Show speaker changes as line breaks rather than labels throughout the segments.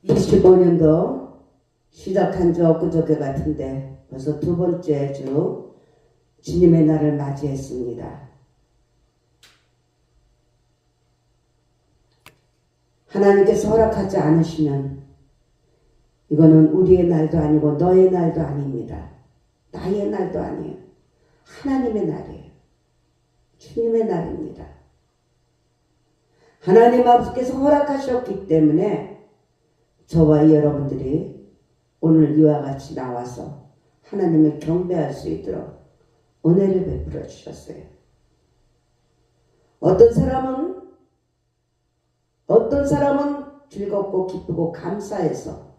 25년도 시작한 지 엊그저께 같은데 벌써 두 번째 주 주님의 날을 맞이했습니다. 하나님께서 허락하지 않으시면 이거는 우리의 날도 아니고 너의 날도 아닙니다. 나의 날도 아니에요. 하나님의 날이에요. 주님의 날입니다. 하나님 아버지께서 허락하셨기 때문에 저와 여러분들이 오늘 이와 같이 나와서 하나님을 경배할 수 있도록 은혜를 베풀어 주셨어요. 어떤 사람은 즐겁고 기쁘고 감사해서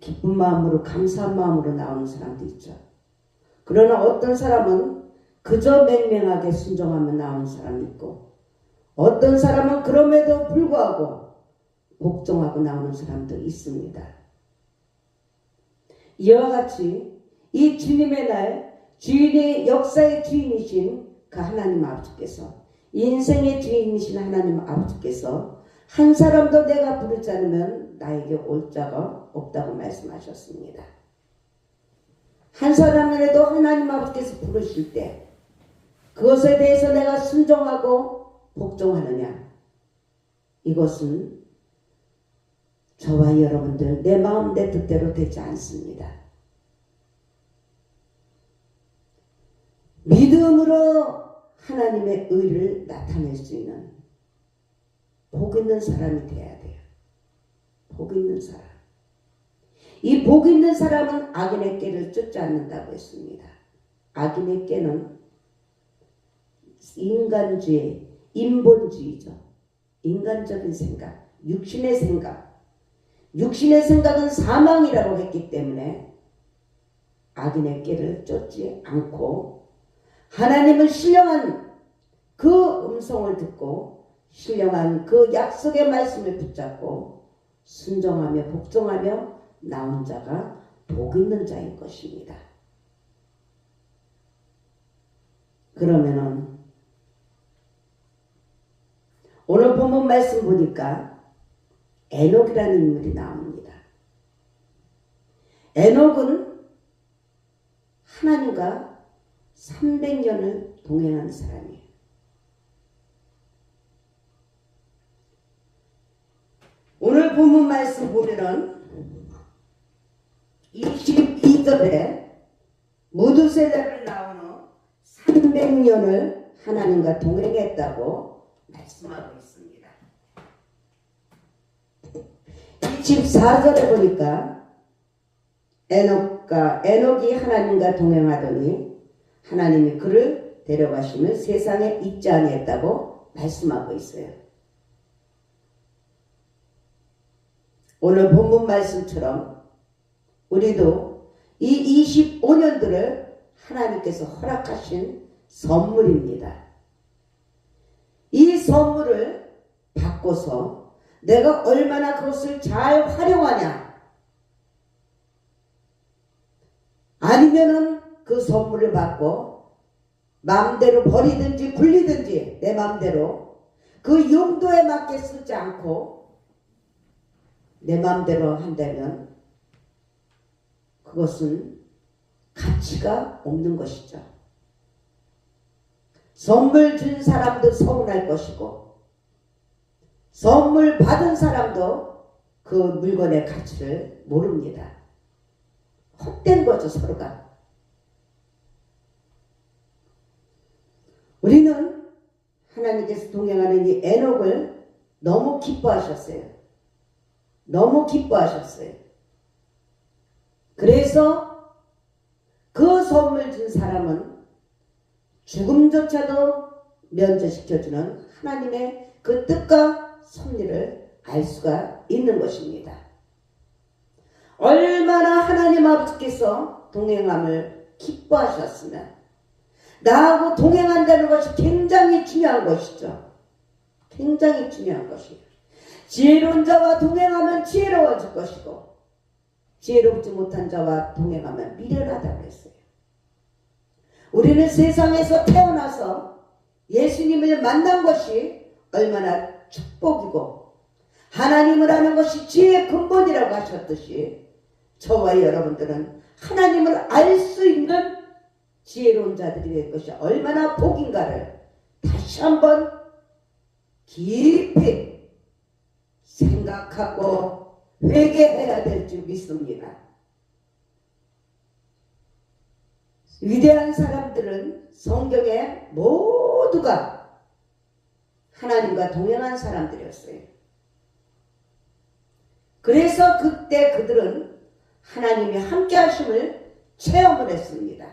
기쁜 마음으로 감사한 마음으로 나오는 사람도 있죠. 그러나 어떤 사람은 그저 맹맹하게 순종하며 나오는 사람이 있고 어떤 사람은 그럼에도 불구하고 복종하고 나오는 사람도 있습니다. 이와 같이 이 주님의 날 주인의 역사의 주인이신 그 하나님 아버지께서 인생의 주인이신 하나님 아버지께서 한 사람도 내가 부르지 않으면 나에게 올 자가 없다고 말씀하셨습니다. 한 사람이라도 하나님 아버지께서 부르실 때 그것에 대해서 내가 순종하고 복종하느냐, 이것은 저와 여러분들 내 마음 내 뜻대로 되지 않습니다. 믿음으로 하나님의 의를 나타낼 수 있는 복 있는 사람이 돼야 돼요. 복 있는 사람. 이 복 있는 사람은 악인의 꾀를 쫓지 않는다고 했습니다. 악인의 꾀는 인간주의, 인본주의죠. 인간적인 생각, 육신의 생각. 육신의 생각은 사망이라고 했기 때문에 악인의 꾀를 쫓지 않고 하나님을 신령한 그 음성을 듣고 신령한 그 약속의 말씀을 붙잡고 순종하며 복종하며 나온 자가 복 있는 자인 것입니다. 그러면은 오늘 본문 말씀 보니까 에녹이라는 인물이 나옵니다. 에녹은 하나님과 300년을 동행한 사람이에요. 오늘 본문 말씀 보면은 22절에 무두세다를 나온 후 300년을 하나님과 동행했다고 말씀하고 있습니다. 24절에 보니까 에녹이 하나님과 동행하더니 하나님이 그를 데려가시면 세상에 있지 아니했다고 말씀하고 있어요. 오늘 본문 말씀처럼 우리도 이 25년들을 하나님께서 허락하신 선물입니다. 이 선물을 받고서 내가 얼마나 그것을 잘 활용하냐, 아니면은 그 선물을 받고 마음대로 버리든지 굴리든지 내 마음대로 그 용도에 맞게 쓰지 않고 내 마음대로 한다면 그것은 가치가 없는 것이죠. 선물 준 사람도 서운할 것이고 선물 받은 사람도 그 물건의 가치를 모릅니다. 헛된 거죠, 서로가. 우리는 하나님께서 동행하는 이 에녹을 너무 기뻐하셨어요. 너무 기뻐하셨어요. 그래서 그 선물 준 사람은 죽음조차도 면제시켜주는 하나님의 그 뜻과 섭리를 알 수가 있는 것입니다. 얼마나 하나님 아버지께서 동행함을 기뻐하셨으면 나하고 동행한다는 것이 굉장히 중요한 것이죠. 굉장히 중요한 것이에요. 지혜로운 자와 동행하면 지혜로워질 것이고 지혜롭지 못한 자와 동행하면 미련하다고 했어요. 우리는 세상에서 태어나서 예수님을 만난 것이 얼마나 축복이고 하나님을 아는 것이 지혜의 근본이라고 하셨듯이 저와 여러분들은 하나님을 알 수 있는 지혜로운 자들이 될 것이 얼마나 복인가를 다시 한번 깊이 생각하고 회개해야 될 줄 믿습니다. 위대한 사람들은 성경에 모두가 하나님과 동행한 사람들이었어요. 그래서 그때 그들은 하나님이 함께 하심을 체험을 했습니다.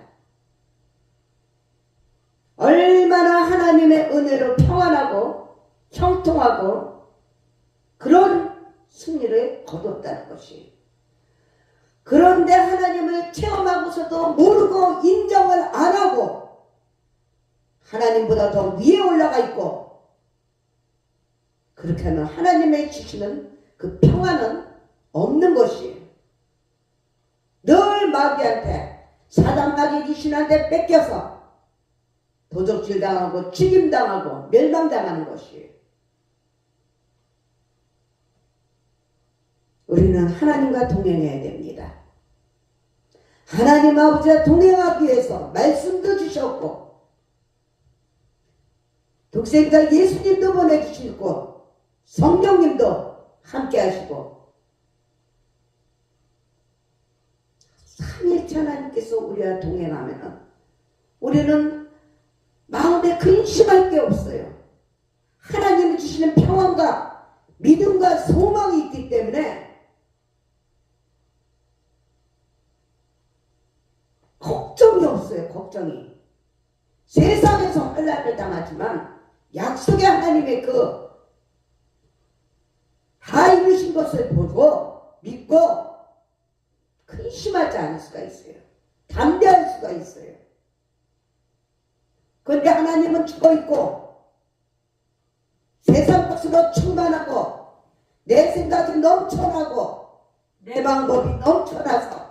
얼마나 하나님의 은혜로 평안하고 형통하고 그런 승리를 거뒀다는 것이. 그런데 하나님을 체험하고서도 모르고 인정을 안 하고 하나님보다 더 위에 올라가 있고, 그렇게 하면 하나님의 주시는 그 평안은 없는 것이에요. 늘 마귀한테, 사단 마귀 귀신한테 뺏겨서 도적질 당하고 죽임 당하고 멸망당하는 것이에요. 우리는 하나님과 동행해야 됩니다. 하나님 아버지와 동행하기 위해서 말씀도 주셨고 독생자 예수님도 보내주시고 성령님도 함께 하시고 삼위일체 하나님께서 우리와 동행하면 우리는 마음에 근심할 게 없어요. 하나님이 주시는 평안과 믿음과 소망이 있기 때문에 걱정이 없어요. 걱정이. 세상에서 환난을 당하지만 약속의 하나님의 그 다 이루신 것을 보고 믿고 근심하지 않을 수가 있어요. 담대할 수가 있어요. 그런데 하나님은 죽어 있고 세상 것으로 충만하고 내 생각이 넘쳐나고 내 방법이 넘쳐나서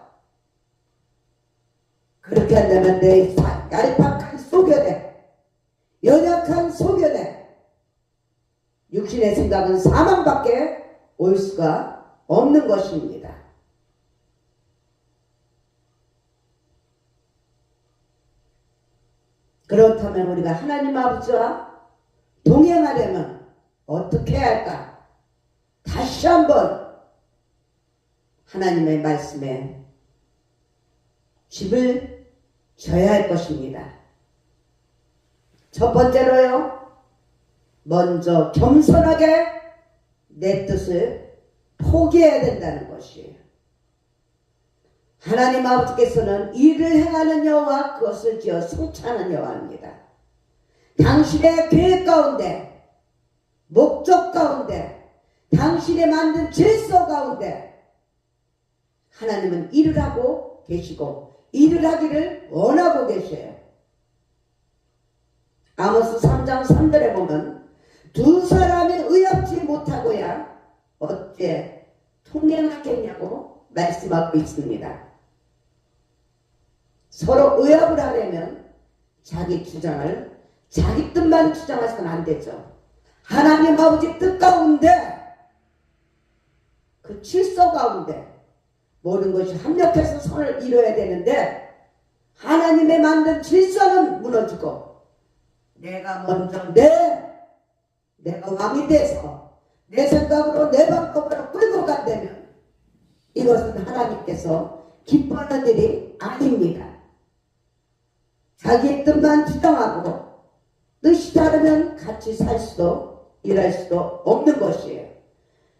그렇게 한다면 내 얄팍한 소견에 연약한 소견에 육신의 생각은 사망밖에 올 수가 없는 것입니다. 그렇다면 우리가 하나님 아버지와 동행하려면 어떻게 해야 할까? 다시 한번 하나님의 말씀에 집을 져야 할 것입니다. 첫 번째로요, 먼저 겸손하게 내 뜻을 포기해야 된다는 것이에요. 하나님 아버지께서는 일을 행하는 여호와 그것을 지어 성취하는 여호와입니다. 당신의 계획 가운데, 목적 가운데, 당신이 만든 질서 가운데 하나님은 일을 하고 계시고 일을 하기를 원하고 계셔요. 아모스 3장 3절에 보면 두 사람이 의합지 못하고야 어째 통행하겠냐고 말씀하고 있습니다. 서로 의합을 하려면 자기 주장을 자기 뜻만 주장해서는 안 되죠. 하나님 아버지 뜻 가운데 그 질서 가운데 모든 것이 합력해서 선을 이루어야 되는데 하나님의 만든 질서는 무너지고 내가 먼저 내가 왕이 돼서 내 생각으로 내 방법으로 끌고 간다면 이것은 하나님께서 기뻐하는 일이 아닙니다. 자기의 뜻만 주장하고 뜻이 다르면 같이 살 수도 일할 수도 없는 것이에요.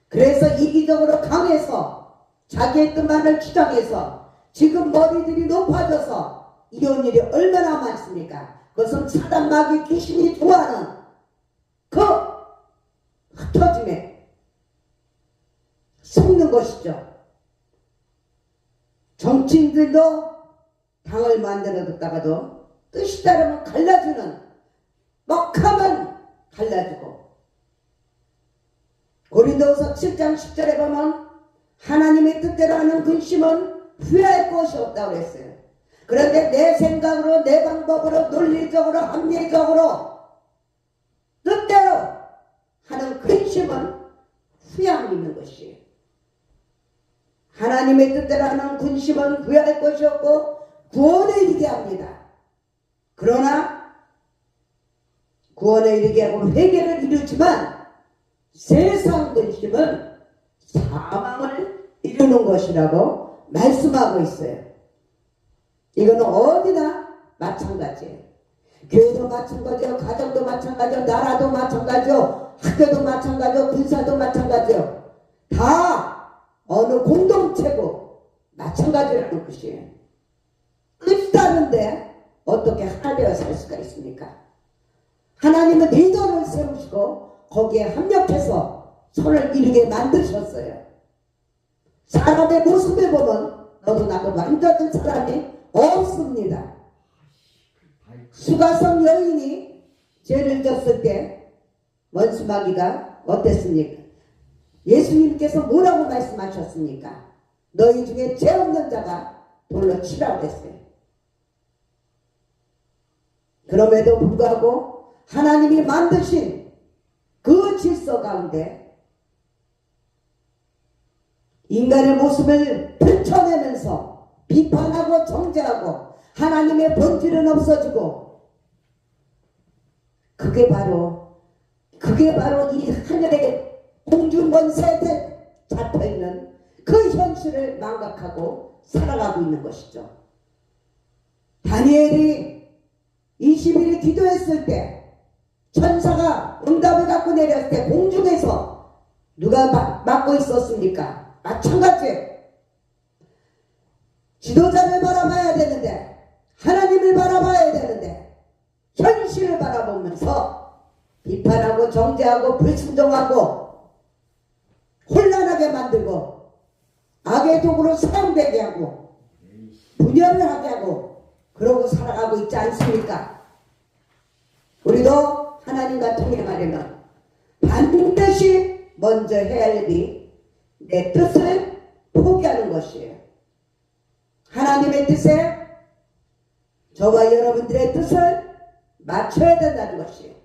그래서 이기적으로 강해서 자기의 뜻만을 주장해서 지금 머리들이 높아져서 이런 일이 얼마나 많습니까? 그것은 사단 마귀 귀신이 좋아하는 그 흩어짐에 속는 것이죠. 정치인들도 당을 만들어뒀다가도 뜻이 다르면 갈라주는, 먹하면 갈라주고, 고린도후서 7장 10절에 보면 하나님의 뜻대로 하는 근심은 후회할 것이 없다고 그랬어요. 그런데 내 생각으로 내 방법으로 논리적으로 합리적으로 뜻대로 하는 근심은 수양이 있는 것이에요. 하나님의 뜻대로 하는 군심은 구할 것이 없고 구원에 이르게 합니다. 그러나 구원에 이르게 하고 회개를 이루지만 세상 군심은 사망을 이루는 것이라고 말씀하고 있어요. 이거는 어디나 마찬가지예요. 교회도 마찬가지요, 가정도 마찬가지요, 나라도 마찬가지요, 학교도 마찬가지요, 군사도 마찬가지요. 다 어느 공동체고 마찬가지라는 것이에요. 끝이 다른데 어떻게 하나 되어 살 수가 있습니까? 하나님은 리더를 세우시고 거기에 합력해서 손을 이루게 만드셨어요. 사람의 모습을 보면 너도 나도 완전한 사람이 없습니다. 수가성 여인이 죄를 졌을 때 원수마귀가 어땠습니까? 예수님께서 뭐라고 말씀하셨습니까? 너희 중에 죄 없는 자가 돌로 치라고 했어요. 그럼에도 불구하고 하나님이 만드신 그 질서 가운데 인간의 모습을 펼쳐내면서 비판하고 정죄하고 하나님의 본질은 없어지고 그게 바로 이 하늘의 공중권세에 잡혀있는 그 현실을 망각하고 살아가고 있는 것이죠. 다니엘이 20일을 기도했을 때 천사가 응답을 갖고 내렸을 때 공중에서 누가 맡고 있었습니까? 마찬가지예요. 지도자를 바라봐야 되는데 하나님을 바라봐야 되는데 현실을 바라보면서 비판하고 정죄하고 불순종하고 혼란하게 만들고 악의 도구로 사용되게 하고 분열을 하게 하고 그러고 살아가고 있지 않습니까? 우리도 하나님과 통행하려면 반드시 먼저 해야 할 일이 내 뜻을 포기하는 것이에요. 하나님의 뜻에 저와 여러분들의 뜻을 맞춰야 된다는 것이에요.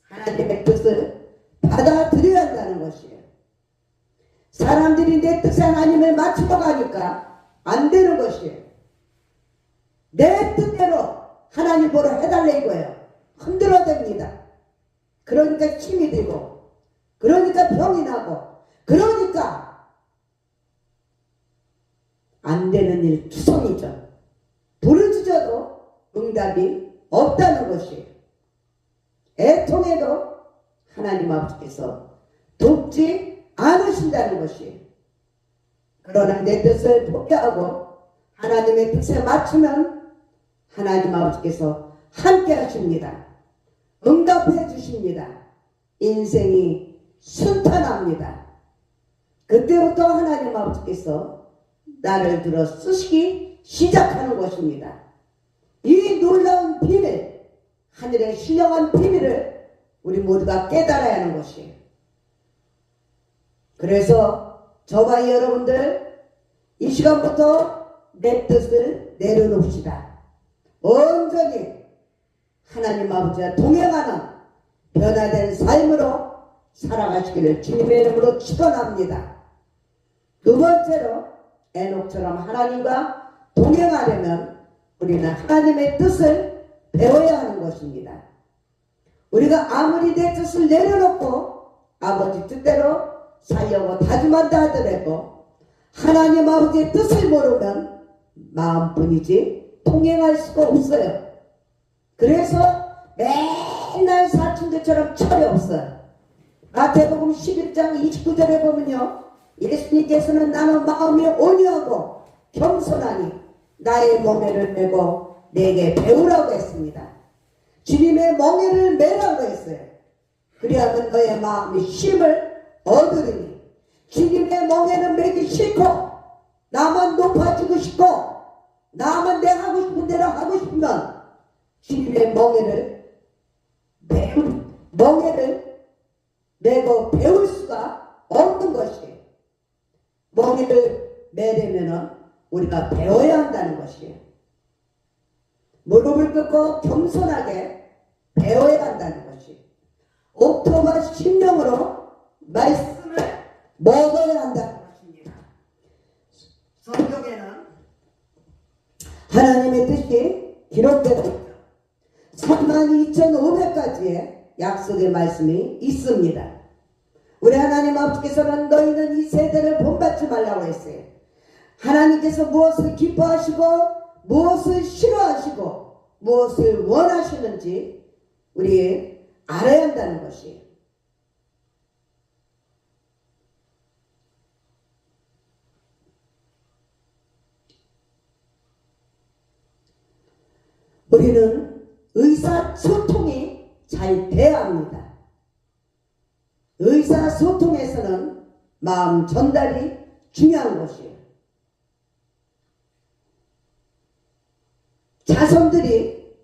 하나님의 뜻을 받아들여야 한다는 것이에요. 사람들이 내 뜻에 하나님을 맞추러 가니까 안 되는 것이에요. 내 뜻대로 하나님 보러 해달래 이거예요. 흔들어댑니다. 그러니까 힘이 들고 그러니까 병이 나고 그러니까 안 되는 일 투성이죠. 부르짖어도 응답이 없다는 것이에요. 애통해도 하나님 아버지께서 돕지 않으신다는 것이에요. 그러나 내 뜻을 포기하고 하나님의 뜻에 맞추면 하나님 아버지께서 함께 하십니다. 응답해 주십니다. 인생이 순탄합니다. 그때부터 하나님 아버지께서 나를 들어 쓰시기 시작하는 것입니다. 이 놀라운 비밀, 하늘의 신령한 비밀을 우리 모두가 깨달아야 하는 것이에요. 그래서 저와 여러분들 이 시간부터 내 뜻을 내려놓읍시다. 온전히 하나님 아버지와 동행하는 변화된 삶으로 살아가시기를 주님의 이름으로 축원합니다. 두 번째로 에녹처럼 하나님과 동행하려면 우리는 하나님의 뜻을 배워야 하는 것입니다. 우리가 아무리 내 뜻을 내려놓고 아버지 뜻대로 살려고 다짐한다 하더라도 하나님 아버지의 뜻을 모르면 마음뿐이지 통행할 수가 없어요. 그래서 맨날 사춘기처럼 철이 없어요. 마태복음 11장 29절에 보면요, 예수님께서는 나는 마음이 온유하고 겸손하니 나의 멍에를 메고 내게 배우라고 했습니다. 주님의 멍에를 메라고 했어요. 그리하면 너의 마음이 쉼을 얻으리니. 주님의 멍에는 메기 싫고 나만 높아지고 싶고 나만 내 하고 싶은 대로 하고 싶으면 주님의 멍에를 메고 배울 수가 없는 것이에요. 멍에를 메려면 우리가 배워야 한다는 것이에요. 무릎을 꿇고 겸손하게 배워야 한다는 것이에요. 옥토와 심령으로 말씀을 먹어야 한다는 것입니다. 성경에는 하나님의 뜻이 기록되어 있죠. 32,500가지의 약속의 말씀이 있습니다. 우리 하나님 아버지께서는 너희는 이 세대를 본받지 말라고 했어요. 하나님께서 무엇을 기뻐하시고 무엇을 싫어하시고 무엇을 원하시는지 우리 알아야 한다는 것이에요. 우리는 의사소통이 잘 돼야 합니다. 의사소통에서는 마음 전달이 중요한 것이에요. 자손들이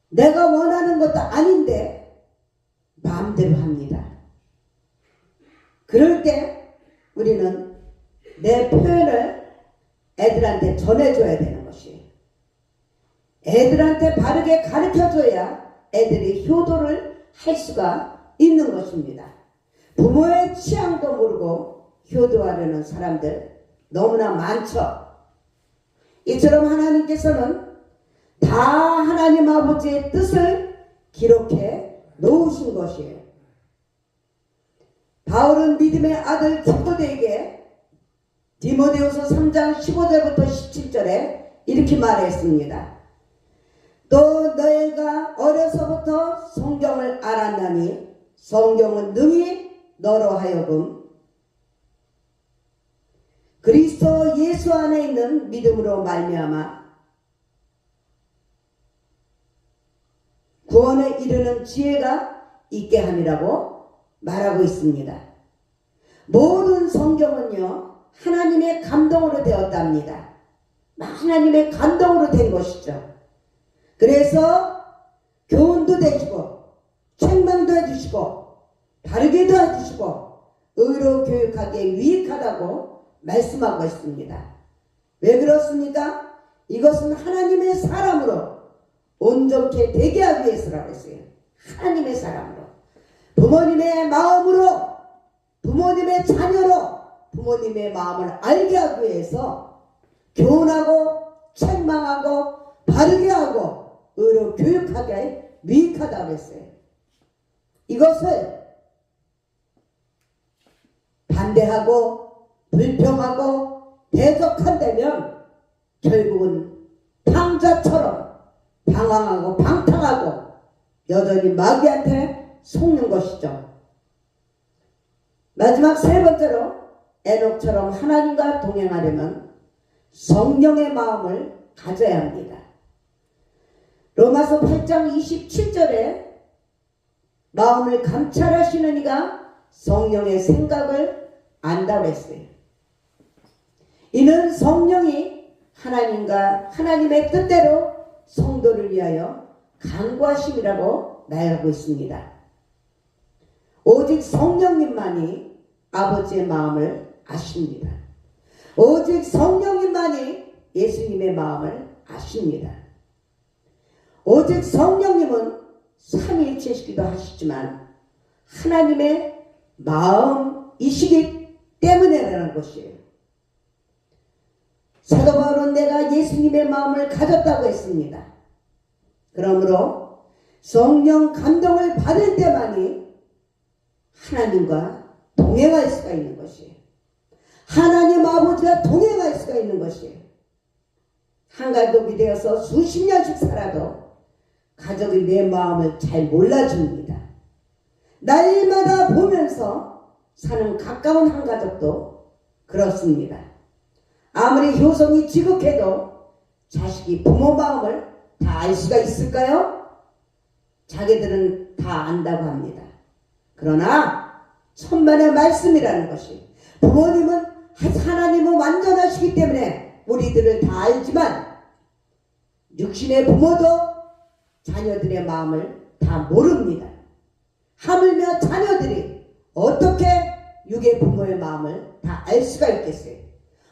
내가 원하는 것도 아닌데 마음대로 합니다. 그럴 때 우리는 내 표현을 애들한테 전해줘야 되는 것이에요. 애들한테 바르게 가르쳐줘야 애들이 효도를 할 수가 있는 것입니다. 부모의 취향도 모르고 효도하려는 사람들 너무나 많죠. 이처럼 하나님께서는 다 하나님 아버지의 뜻을 기록해 놓으신 것이에요. 바울은 믿음의 아들 디모데에게 디모데후서 3장 15절부터 17절에 이렇게 말했습니다. 또 너희가 어려서부터 성경을 알았나니 성경은 능히 너로 하여금 그리스도 예수 안에 있는 믿음으로 말미암아 구원에 이르는 지혜가 있게 함이라고 말하고 있습니다. 모든 성경은요 하나님의 감동으로 되었답니다. 하나님의 감동으로 된 것이죠. 그래서 교훈도 되시고 책망도 해주시고 바르게도 해주시고 의로 교육하기에 유익하다고 말씀하고 있습니다. 왜 그렇습니까? 이것은 하나님의 사람으로 온전케 되게 하기 위해서라고 했어요. 하나님의 사람으로 부모님의 마음으로 부모님의 자녀로 부모님의 마음을 알게 하기 위해서 교훈하고 책망하고 바르게 하고 의로 교육하게 유익하다고 했어요. 이것을 반대하고 불평하고 대적한다면 결국은 탕자처럼 방황하고 방탕하고 여전히 마귀한테 속는 것이죠. 마지막 세 번째로 에녹처럼 하나님과 동행하려면 성령의 마음을 가져야 합니다. 로마서 8장 27절에 마음을 감찰하시는 이가 성령의 생각을 안다고 했어요. 이는 성령이 하나님과 하나님의 뜻대로 성도를 위하여 간구하심이라고 말하고 있습니다. 오직 성령님만이 아버지의 마음을 아십니다. 오직 성령님만이 예수님의 마음을 아십니다. 오직 성령님은 삼위일체시기도 하시지만 하나님의 마음이시기 때문에라는 것이에요. 사도 바울은 내가 예수님의 마음을 가졌다고 했습니다. 그러므로 성령 감동을 받을 때만이 하나님과 동행할 수가 있는 것이에요. 하나님 아버지와 동행할 수가 있는 것이에요. 한가족이 되어서 수십 년씩 살아도 가족이 내 마음을 잘 몰라줍니다. 날마다 보면서 사는 가까운 한가족도 그렇습니다. 아무리 효성이 지극해도 자식이 부모 마음을 다 알 수가 있을까요? 자기들은 다 안다고 합니다. 그러나 천만의 말씀이라는 것이 부모님은 하나님은 완전하시기 때문에 우리들을 다 알지만 육신의 부모도 자녀들의 마음을 다 모릅니다. 하물며 자녀들이 어떻게 육의 부모의 마음을 다 알 수가 있겠어요?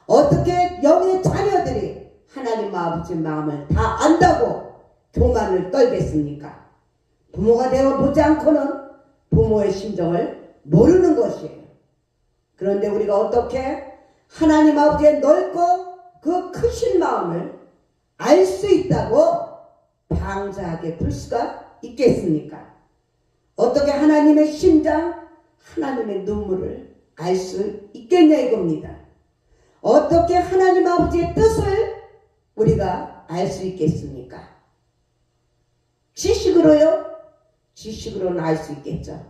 어떻게 영의 자녀들이 하나님 아버지의 마음을 다 안다고 교만을 떨겠습니까? 부모가 되어 보지 않고는 부모의 심정을 모르는 것이에요. 그런데 우리가 어떻게 하나님 아버지의 넓고 그 크신 마음을 알 수 있다고 방자하게 볼 수가 있겠습니까? 어떻게 하나님의 심장, 하나님의 눈물을 알 수 있겠냐 이겁니다. 어떻게 하나님 아버지의 뜻을 우리가 알 수 있겠습니까? 지식으로요? 지식으로는 알 수 있겠죠.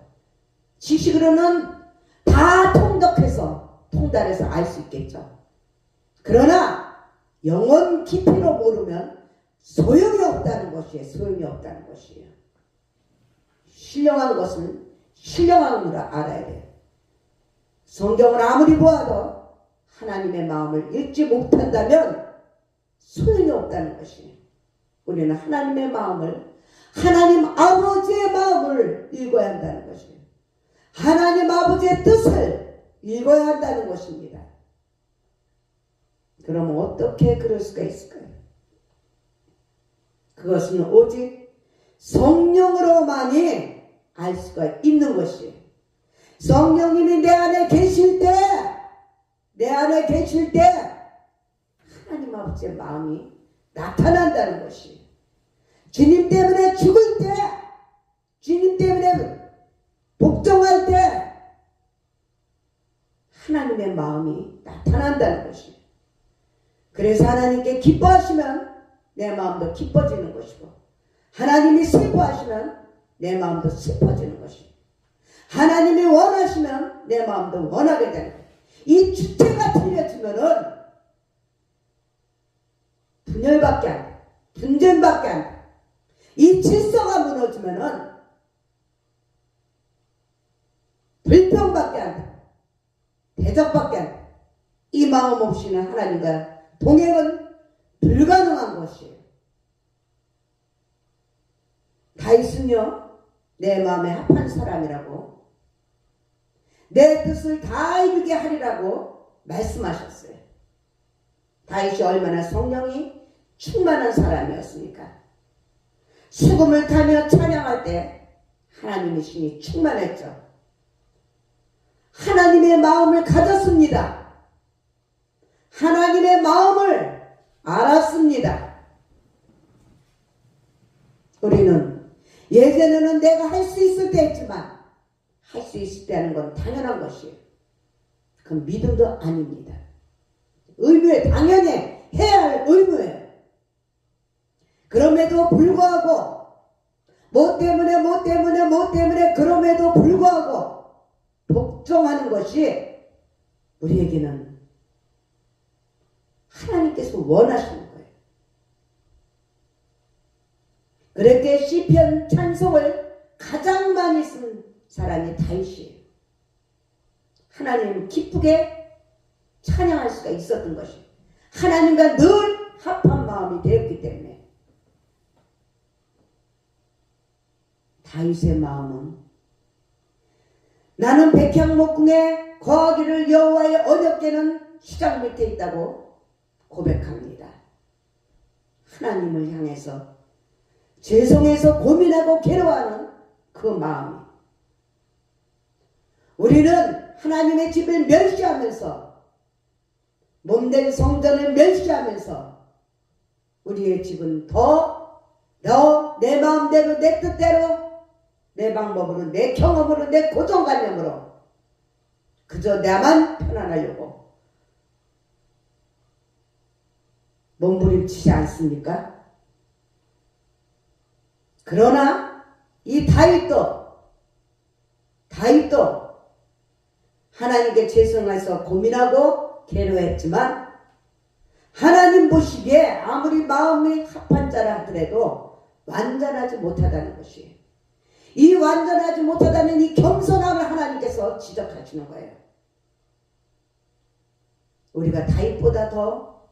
지식으로는 다 통독해서 통달해서 알 수 있겠죠. 그러나 영혼 깊이로 모르면 소용이 없다는 것이에요. 소용이 없다는 것이에요. 신령한 것은 신령함으로 알아야 돼요. 성경을 아무리 보아도 하나님의 마음을 읽지 못한다면 소용이 없다는 것이에요. 우리는 하나님의 마음을, 하나님 아버지의 마음을 읽어야 한다는 것이에요. 하나님 아버지의 뜻을 읽어야 한다는 것입니다. 그러면 어떻게 그럴 수가 있을까요? 그것은 오직 성령으로만이 알 수가 있는 것이에요. 성령님이 내 안에 계실 때, 하나님 아버지의 마음이 나타난다는 것이에요. 주님 때문에 죽을 때, 주님 때문에 복종할 때 하나님의 마음이 나타난다는 것이에요. 그래서 하나님께 기뻐하시면 내 마음도 기뻐지는 것이고, 하나님이 슬퍼하시면 내 마음도 슬퍼지는 것이고, 하나님이 원하시면 내 마음도 원하게 되는 거예요. 이 주체가 틀려지면은 분열밖에 안 돼. 분쟁밖에 안 돼. 이 질서가 무너지면은 불평밖에 안 돼. 대적밖에 안 돼. 이 마음 없이는 하나님과 동행은 불가능한 것이에요. 다윗은요, 내 마음에 합한 사람이라고, 내 뜻을 다 이루게 하리라고 말씀하셨어요. 다윗이 얼마나 성령이 충만한 사람이었습니까? 수금을 타며 찬양할 때 하나님의 신이 충만했죠. 하나님의 마음을 가졌습니다. 하나님의 마음을 알았습니다. 우리는 예전에는 내가 할 수 있을 때 했지만 할 수 있을 때 하는 건 당연한 것이에요. 그건 믿음도 아닙니다. 의무에 당연히 해야 할 의무예요. 그럼에도 불구하고 뭐 때문에 그럼에도 불구하고 복종하는 것이 우리에게는 하나님께서 원하시는 거예요. 그렇게 시편 찬송을 가장 많이 쓴 사람이 다윗이에요. 하나님을 기쁘게 찬양할 수가 있었던 것이에요. 하나님과 늘 합한 마음이 되었기 때문에. 다윗의 마음은 나는 백향목궁에 거하기를 여호와의 언약궤는 시장 밑에 있다고 고백합니다. 하나님을 향해서 죄송해서 고민하고 괴로워하는 그 마음이, 우리는 하나님의 집을 멸시하면서, 몸된 성전을 멸시하면서 우리의 집은 더 내 마음대로, 내 뜻대로, 내 방법으로, 내 경험으로, 내 고정관념으로 그저 나만 편안하려고 몸부림치지 않습니까? 그러나 이 다윗도 하나님께 죄송해서 고민하고 괴로워했지만 하나님 보시기에 아무리 마음이 합한 자라 하더라도 완전하지 못하다는 것이에요. 이 완전하지 못하다는 이 겸손함을 하나님께서 지적하시는 거예요. 우리가 다윗보다 더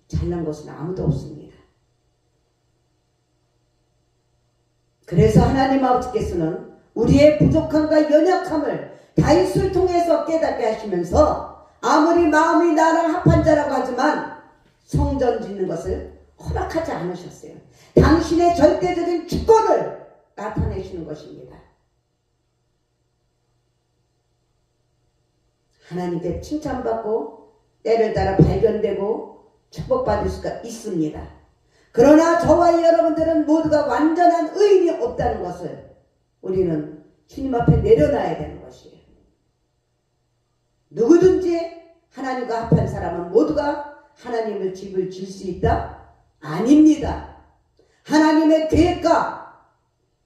잘난 것은 아무도 없습니다. 그래서 하나님 아버지께서는 우리의 부족함과 연약함을 다윗을 통해서 깨닫게 하시면서 아무리 마음이 나랑 합한 자라고 하지만 성전 짓는 것을 허락하지 않으셨어요. 당신의 절대적인 주권을 나타내시는 것입니다. 하나님께 칭찬받고 때를 따라 발견되고 축복받을 수가 있습니다. 그러나 저와 여러분들은 모두가 완전한 의인이 없다는 것을 우리는 주님 앞에 내려놔야 되는 것이에요. 누구든지 하나님과 합한 사람은 모두가 하나님을 집을 질 수 있다? 아닙니다. 하나님의 계획과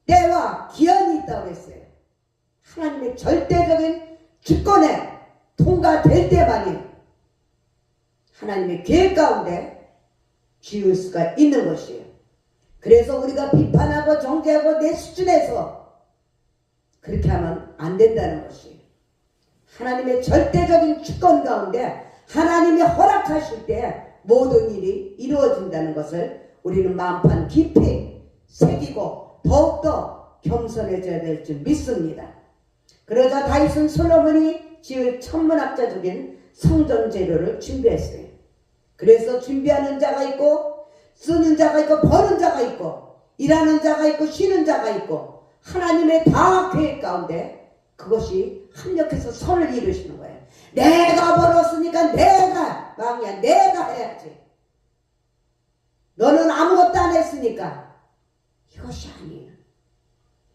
때와 기한이 있다고 했어요. 하나님의 절대적인 주권에 통과될 때만이 하나님의 계획 가운데 지을 수가 있는 것이에요. 그래서 우리가 비판하고 정죄하고 내 수준에서 그렇게 하면 안 된다는 것이에요. 하나님의 절대적인 주권 가운데 하나님이 허락하실 때 모든 일이 이루어진다는 것을 우리는 마음판 깊이 새기고 더욱더 겸손해져야 될 줄 믿습니다. 그러자 다윗은 솔로몬이 지을 천문학자적인 성전 재료를 준비했어요. 그래서 준비하는 자가 있고 쓰는 자가 있고 버는 자가 있고 일하는 자가 있고 쉬는 자가 있고 하나님의 다 계획 가운데 그것이 합력해서 선을 이루시는 거예요. 내가 벌었으니까 내가 왕이야. 내가 해야지. 너는 아무것도 안 했으니까. 이것이 아니에요.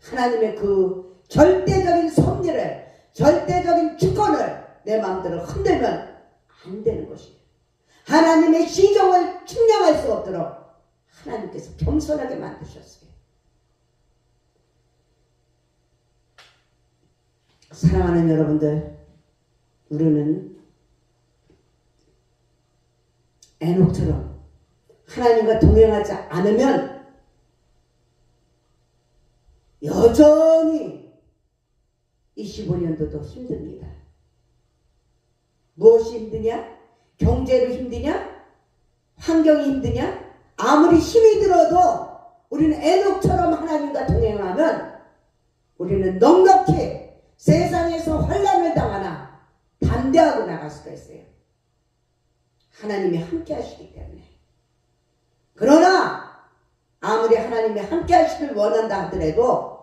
하나님의 그 절대적인 섭리를 절대적인 주권을 내 마음대로 흔들면 안 되는 것이에요. 하나님의 시종을 측량할 수 없도록 하나님께서 겸손하게 만드셨어요. 사랑하는 여러분들, 우리는 에녹처럼 하나님과 동행하지 않으면 여전히 25년도도 힘듭니다. 무엇이 힘드냐? 경제로 힘드냐? 환경이 힘드냐? 아무리 힘이 들어도 우리는 에녹처럼 하나님과 동행하면 우리는 넉넉히 세상에서 환난을 당하나 담대하고 나갈 수가 있어요. 하나님이 함께 하시기 때문에. 그러나 아무리 하나님이 함께 하시길 원한다 하더라도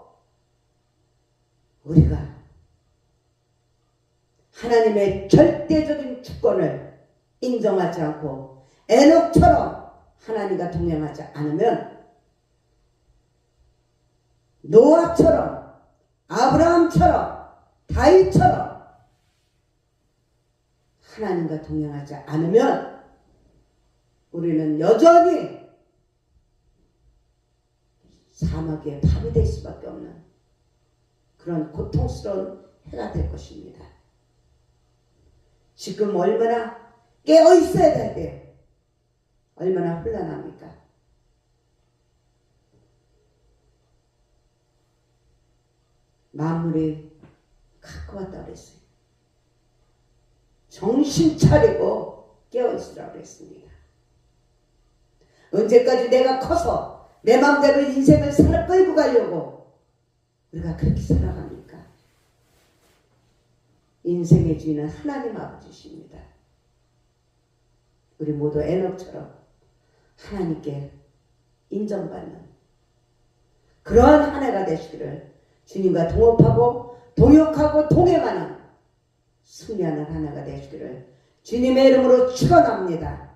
우리가 하나님의 절대적인 주권을 인정하지 않고 에녹처럼 하나님과 동행하지 않으면 노아처럼 아브라함처럼 다윗처럼 하나님과 동행하지 않으면 우리는 여전히 사막의 밤이 될 수밖에 없는 그런 고통스러운 해가 될 것입니다. 지금 얼마나 깨어 있어야 될 때 얼마나 혼란합니까? 만물이 갖고 왔다고 그랬어요. 정신 차리고 깨어있으라고 그랬습니다. 언제까지 내가 커서 내 마음대로 인생을 끌고 가려고 우리가 그렇게 살아갑니까? 인생의 주인은 하나님 아버지십니다. 우리 모두 에녹처럼 하나님께 인정받는 그러한 한 해가 되시기를 주님과 동업하고 동역하고 동행하는 승리하는 한 해가 되시기를 주님의 이름으로 축원합니다.